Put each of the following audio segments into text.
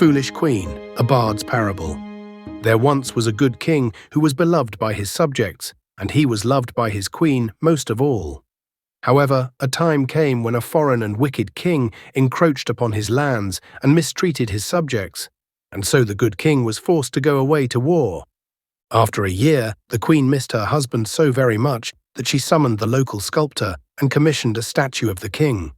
Foolish Queen, a Bard's Parable. There once was a good king who was beloved by his subjects, and he was loved by his queen most of all. However, a time came when a foreign and wicked king encroached upon his lands and mistreated his subjects, and so the good king was forced to go away to war. After a year, the queen missed her husband so very much that she summoned the local sculptor and commissioned a statue of the king.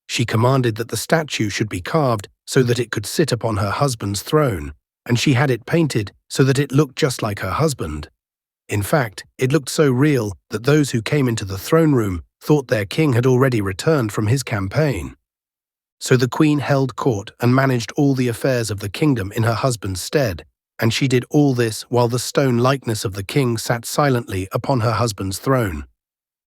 She commanded that the statue should be carved so that it could sit upon her husband's throne, and she had it painted so that it looked just like her husband. In fact, it looked so real that those who came into the throne room thought their king had already returned from his campaign. So the queen held court and managed all the affairs of the kingdom in her husband's stead, and she did all this while the stone likeness of the king sat silently upon her husband's throne.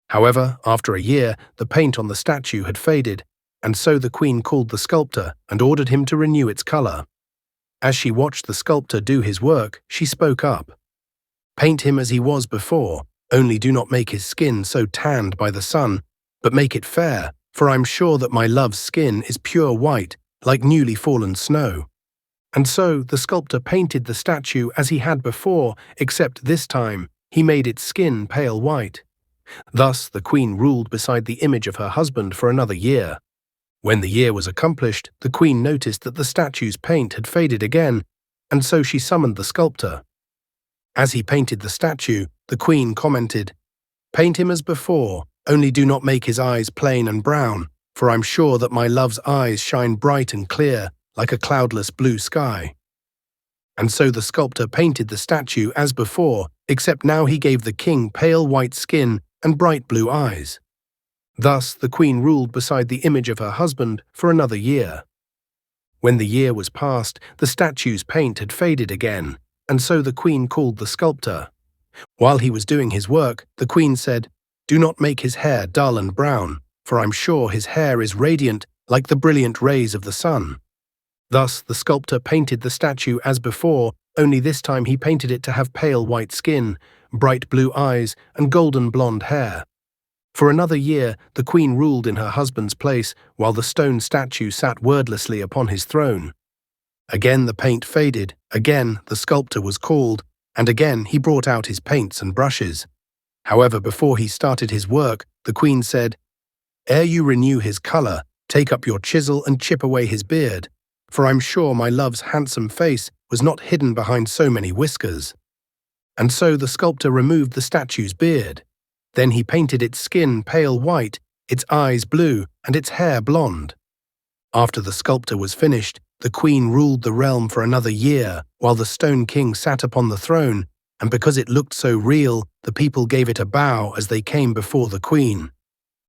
However, after a year, the paint on the statue had faded, and so the queen called the sculptor and ordered him to renew its color. As she watched the sculptor do his work, she spoke up. "Paint him as he was before, only do not make his skin so tanned by the sun, but make it fair, for I'm sure that my love's skin is pure white, like newly fallen snow." And so the sculptor painted the statue as he had before, except this time he made its skin pale white. Thus the queen ruled beside the image of her husband for another year. When the year was accomplished, the queen noticed that the statue's paint had faded again, and so she summoned the sculptor. As he painted the statue, the queen commented, "Paint him as before, only do not make his eyes plain and brown, for I'm sure that my love's eyes shine bright and clear, like a cloudless blue sky." And so the sculptor painted the statue as before, except now he gave the king pale white skin and bright blue eyes. Thus the queen ruled beside the image of her husband for another year. When the year was past, the statue's paint had faded again, and so the queen called the sculptor. While he was doing his work, the queen said, "Do not make his hair dull and brown, for I'm sure his hair is radiant like the brilliant rays of the sun." Thus the sculptor painted the statue as before, only this time he painted it to have pale white skin, bright blue eyes, and golden blonde hair. For another year, the queen ruled in her husband's place, while the stone statue sat wordlessly upon his throne. Again the paint faded, again the sculptor was called, and again he brought out his paints and brushes. However, before he started his work, the queen said, "Ere you renew his color, take up your chisel and chip away his beard, for I'm sure my love's handsome face was not hidden behind so many whiskers." And so the sculptor removed the statue's beard. Then he painted its skin pale white, its eyes blue, and its hair blonde. After the sculptor was finished, the queen ruled the realm for another year, while the stone king sat upon the throne, and because it looked so real, the people gave it a bow as they came before the queen.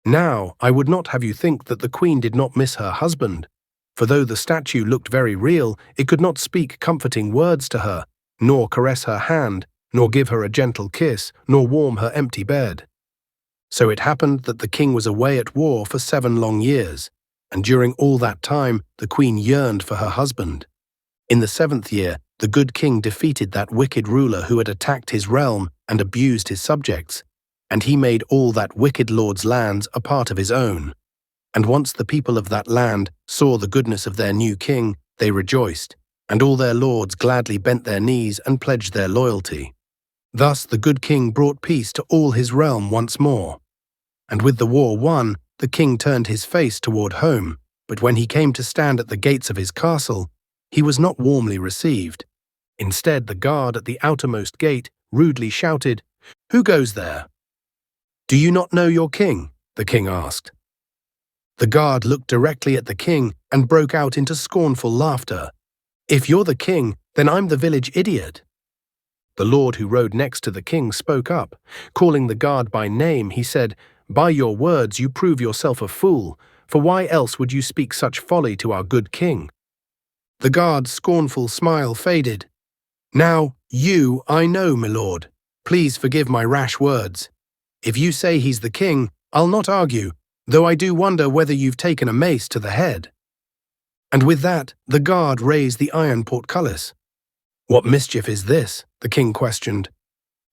Now, I would not have you think that the queen did not miss her husband, for though the statue looked very real, it could not speak comforting words to her, nor caress her hand, nor give her a gentle kiss, nor warm her empty bed. So it happened that the king was away at war for 7 long years, and during all that time the queen yearned for her husband. In the 7th year, the good king defeated that wicked ruler who had attacked his realm and abused his subjects, and he made all that wicked lord's lands a part of his own. And once the people of that land saw the goodness of their new king, they rejoiced, and all their lords gladly bent their knees and pledged their loyalty. Thus the good king brought peace to all his realm once more. And with the war won, the king turned his face toward home, but when he came to stand at the gates of his castle, he was not warmly received. Instead, the guard at the outermost gate rudely shouted, "Who goes there?" "Do you not know your king?" the king asked. The guard looked directly at the king and broke out into scornful laughter. "If you're the king, then I'm the village idiot." The lord who rode next to the king spoke up. Calling the guard by name, he said, "By your words you prove yourself a fool, for why else would you speak such folly to our good king?" The guard's scornful smile faded. "Now, you I know, my lord. Please forgive my rash words. If you say he's the king, I'll not argue, though I do wonder whether you've taken a mace to the head." And with that, the guard raised the iron portcullis. "What mischief is this?" the king questioned.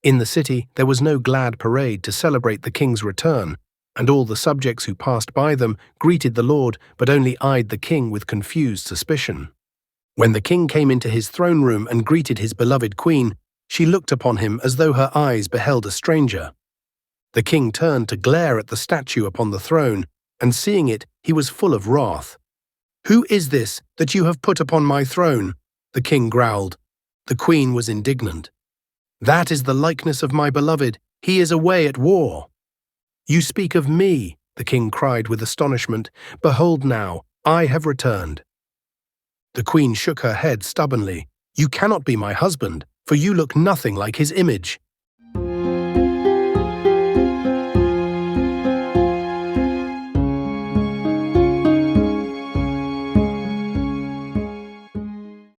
In the city, there was no glad parade to celebrate the king's return, and all the subjects who passed by them greeted the lord but only eyed the king with confused suspicion. When the king came into his throne room and greeted his beloved queen, she looked upon him as though her eyes beheld a stranger. The king turned to glare at the statue upon the throne, and seeing it, he was full of wrath. "Who is this that you have put upon my throne?" the king growled. The queen was indignant. "That is the likeness of my beloved. He is away at war." "You speak of me," the king cried with astonishment. "Behold now, I have returned." The queen shook her head stubbornly. "You cannot be my husband, for you look nothing like his image."